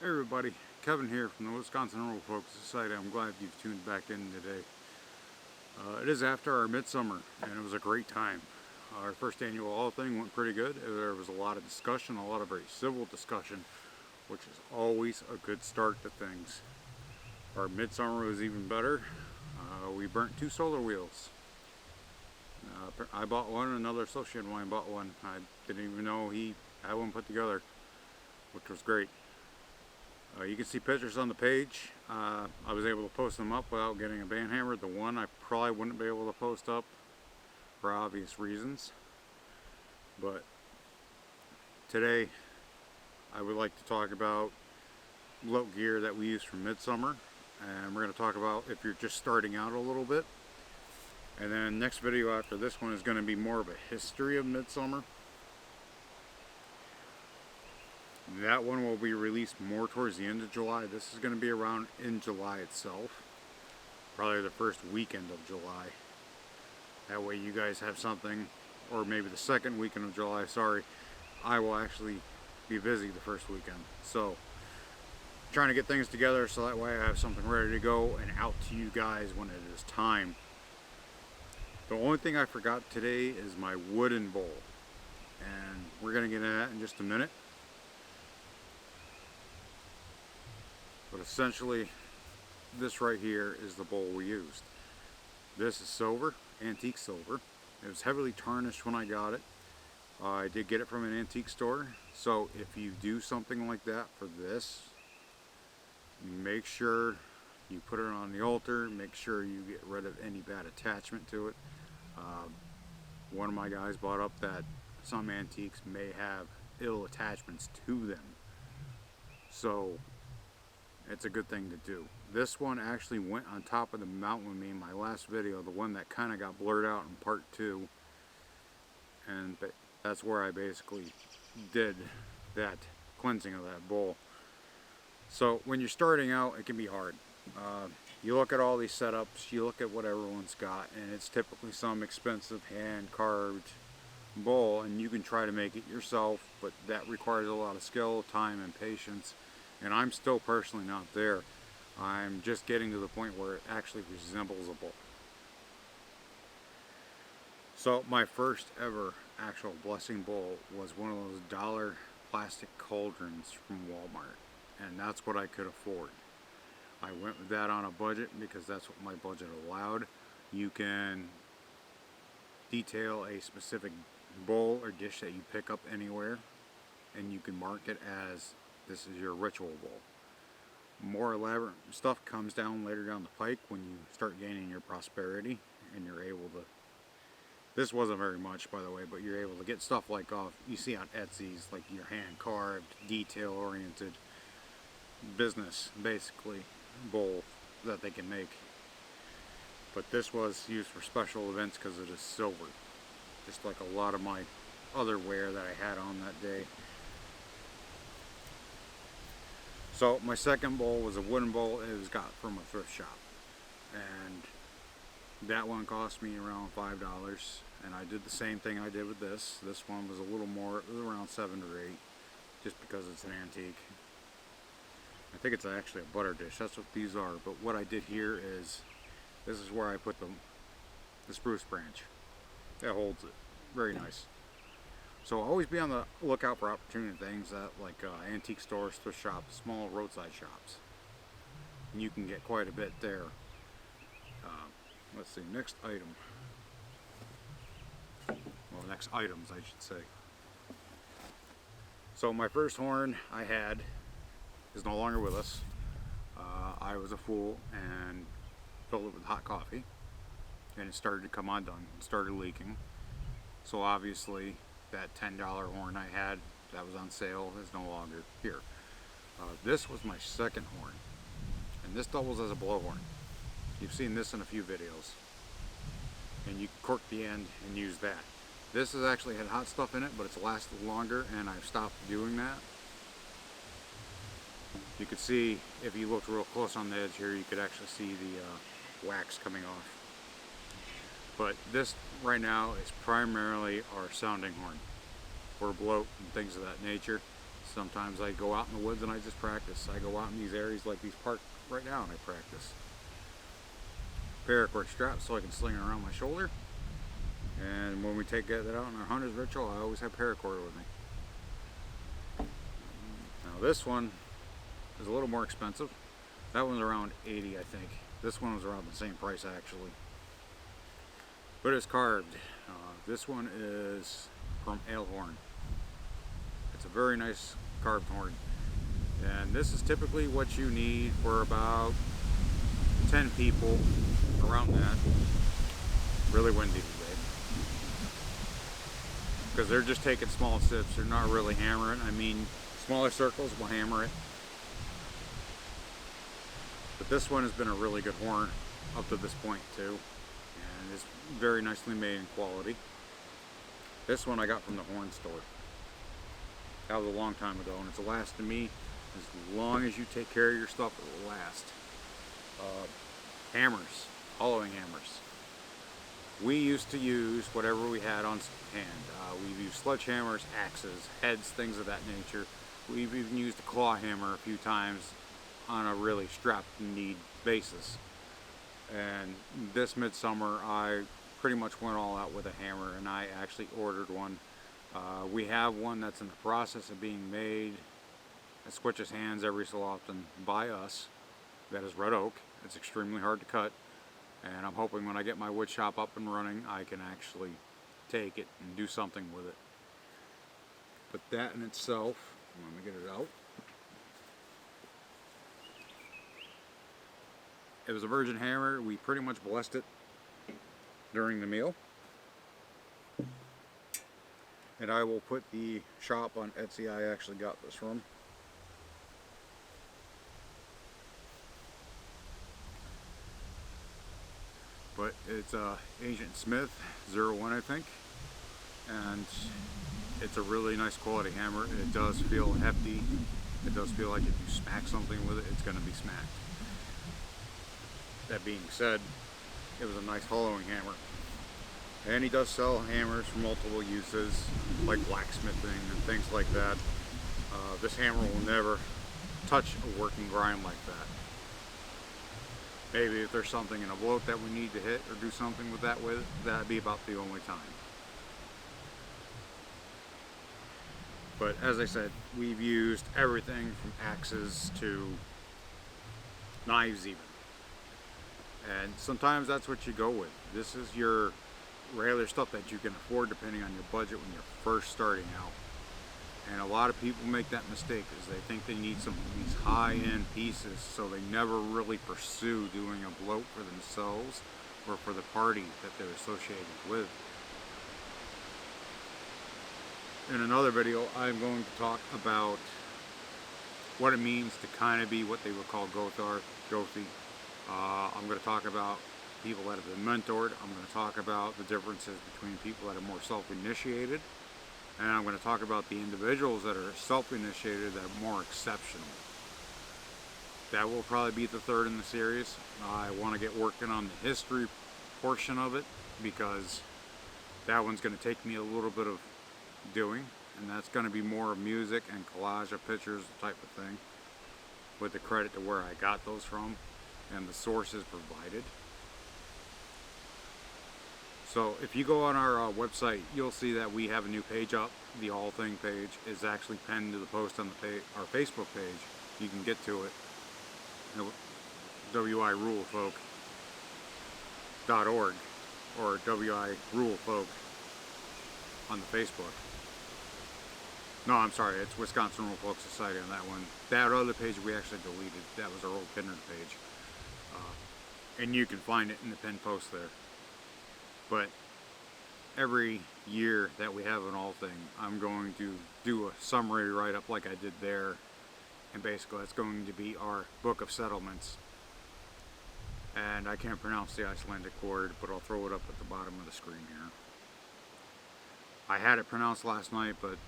Hey everybody, Kevin here from the Wisconsin Rural Folk Society. I'm glad you've tuned back in today. It is after our midsummer and it was a great time. Our first annual all thing went pretty good. There was a lot of discussion, a lot of very civil discussion, which is always a good start to things. Our midsummer was even better. We burnt 2 solar wheels. I bought one, another associate of mine bought one. I didn't even know he had one put together, which was great. You can see pictures on the page. I was able to post them up without getting a band hammer. The one I probably wouldn't be able to post up for obvious reasons. But today I would like to talk about bloat gear that we use for midsummer. And we're going to talk about if you're just starting out a little bit. And then next video after this one is going to be more of a history of midsummer. That one will be released more towards the end of July. This is going to be around in July itself. Probably the first weekend of July. That way you guys have something, or maybe the second weekend of July, sorry. I will actually be busy the first weekend. So, trying to get things together so that way I have something ready to go and out to you guys when it is time. The only thing I forgot today is my wooden bowl. And we're going to get into that in just a minute. But essentially, this right here is the bowl we used. This is silver, antique silver. It was heavily tarnished when I got it. I did get it from an antique store. So if you do something like that for this, make sure you put it on the altar. Make sure you get rid of any bad attachment to it. One of my guys brought up that some antiques may have ill attachments to them. So it's a good thing to do. This one actually went on top of the mountain with me in my last video, the one that kind of got blurred out in part 2. And that's where I basically did that cleansing of that bowl. So when you're starting out, it can be hard. You look at all these setups, you look at what everyone's got, and it's typically some expensive hand-carved bowl, and you can try to make it yourself, but that requires a lot of skill, time, and patience. And I'm still personally not there. I'm just getting to the point where it actually resembles a bowl. So my first ever actual blessing bowl was one of those dollar plastic cauldrons from Walmart. And that's what I could afford. I went with that on a budget because that's what my budget allowed. You can detail a specific bowl or dish that you pick up anywhere, and you can mark it as this is your ritual bowl. More elaborate stuff comes down later down the pike when you start gaining your prosperity and you're able to, this wasn't very much by the way, but you're able to get stuff like you see on Etsy's, like your hand carved, detail oriented business basically bowl that they can make. But this was used for special events because it is silver, just like a lot of my other wear that I had on that day. So my second bowl was a wooden bowl. It was got from a thrift shop, and that one cost me around $5. And I did the same thing I did with this. This one was a little more, it was around 7 or 8, just because it's an antique. I think it's actually a butter dish. That's what these are. But what I did here is, this is where I put the spruce branch. That holds it. Very nice. So always be on the lookout for opportunity things at like antique stores, thrift shops, small roadside shops. And you can get quite a bit there. Let's see, next item. Well, next items I should say. So my first horn I had is no longer with us. I was a fool and filled it with hot coffee. And it started to come undone. It started leaking. So obviously that $10 horn I had that was on sale is no longer here. This was my second horn, and this doubles as a blowhorn. You've seen this in a few videos, and you cork the end and use that. This has actually had hot stuff in it, but it's lasted longer, and I've stopped doing that. You could see, if you looked real close on the edge here, you could actually see the wax coming off. But this right now is primarily our sounding horn for bloat and things of that nature. Sometimes I go out in the woods and I just practice. I go out in these areas like these parks right now and I practice. Paracord strap so I can sling it around my shoulder. And when we take that out in our hunter's ritual, I always have paracord with me. Now this one is a little more expensive. That one's around 80, I think. This one was around the same price actually. But it's carved. This one is from ale horn. It's a very nice carved horn. And this is typically what you need for about 10 people, around that. Really windy today. Because they're just taking small sips, they're not really hammering. I mean, smaller circles will hammer it. But this one has been a really good horn up to this point too. And it's very nicely made in quality. This one I got from the horn store. That was a long time ago, and it's lasted me as long as you take care of your stuff, it will last. Hammers, hollowing hammers. We used to use whatever we had on hand. We've used sledgehammers, axes, heads, things of that nature. We've even used a claw hammer a few times on a really strapped-in-need basis. And this midsummer, I pretty much went all out with a hammer, and I actually ordered one. We have one that's in the process of being made. It switches hands every so often by us. That is red oak. It's extremely hard to cut, and I'm hoping when I get my wood shop up and running, I can actually take it and do something with it. But that in itself, let me get it out. It was a virgin hammer. We pretty much blessed it during the meal. And I will put the shop on Etsy. I actually got this from. But it's Agent Smith 01, I think. And it's a really nice quality hammer. It does feel hefty. It does feel like if you smack something with it, it's going to be smacked. That being said, it was a nice hollowing hammer. And he does sell hammers for multiple uses, like blacksmithing and things like that. This hammer will never touch a working grind like that. Maybe if there's something in a bloat that we need to hit or do something with, that'd be about the only time. But as I said, we've used everything from axes to knives even. And sometimes that's what you go with. This is your regular stuff that you can afford depending on your budget when you're first starting out. And a lot of people make that mistake, is they think they need some of these high-end pieces, so they never really pursue doing a bloat for themselves or for the party that they're associated with. In another video, I'm going to talk about what it means to kind of be what they would call gothy. I'm going to talk about people that have been mentored. I'm going to talk about the differences between people that are more self-initiated. And I'm going to talk about the individuals that are self-initiated that are more exceptional. That will probably be the third in the series. I want to get working on the history portion of it, because that one's going to take me a little bit of doing. And that's going to be more of music and collage of pictures type of thing, with the credit to where I got those from and the sources provided. So if you go on our website, you'll see that we have a new page up. The All Thing page is actually pinned to the post on our Facebook page. You can get to it. wirulefolk.org or wirulefolk on the Facebook. No, I'm sorry, it's Wisconsin Rule Folk Society on that one. That other page we actually deleted. That was our old pinner page. And you can find it in the pinned post there. But every year that we have an All Thing, I'm going to do a summary write-up like I did there. And basically that's going to be our Book of Settlements. And I can't pronounce the Icelandic word, but I'll throw it up at the bottom of the screen here. I had it pronounced last night, but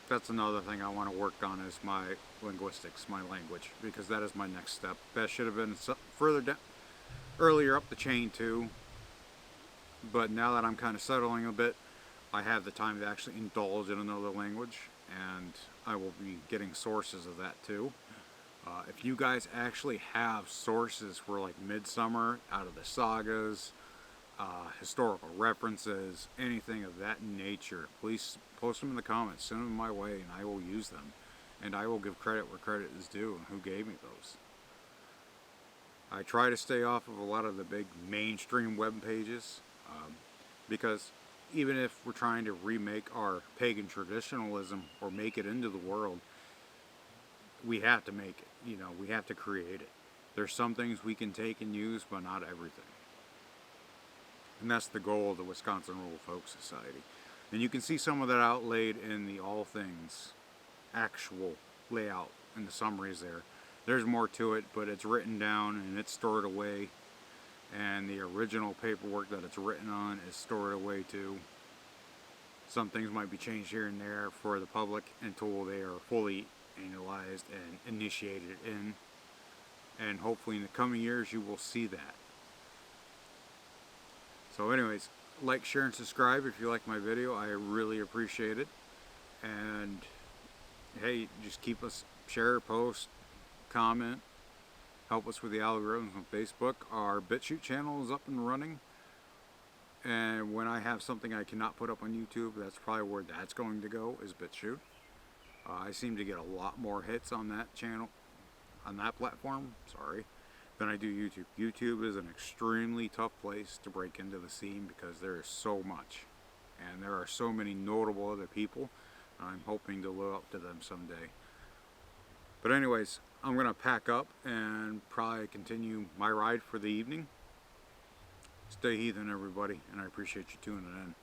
that's another thing I want to work on, is my linguistics, my language, because that is my next step. That should have been further down, earlier up the chain too. But now that I'm kind of settling a bit, I have the time to actually indulge in another language, and I will be getting sources of that too. If you guys actually have sources for like Midsummer out of the sagas, historical references, anything of that nature, please post them in the comments, send them my way, and I will use them. And I will give credit where credit is due and who gave me those. I try to stay off of a lot of the big mainstream web pages because even if we're trying to remake our pagan traditionalism or make it into the world, we have to make it. You know, we have to create it. There's some things we can take and use, but not everything. And that's the goal of the Wisconsin Rural Folk Society. And you can see some of that outlaid in the All Things actual layout and the summaries there. There's more to it, but it's written down and it's stored away. And the original paperwork that it's written on is stored away too. Some things might be changed here and there for the public until they are fully annualized and initiated in, and hopefully in the coming years you will see that. So anyways, like, share, and subscribe if you like my video. I really appreciate it. And hey, just keep us, share, post, comment, help us with the algorithms on Facebook. Our BitChute channel is up and running, and when I have something I cannot put up on YouTube, that's probably where that's going to go, is BitChute. I seem to get a lot more hits on that channel, on that platform, than I do YouTube. YouTube is an extremely tough place to break into the scene because there is so much. And there are so many notable other people. I'm hoping to live up to them someday. But anyways, I'm going to pack up and probably continue my ride for the evening. Stay heathen, everybody, and I appreciate you tuning in.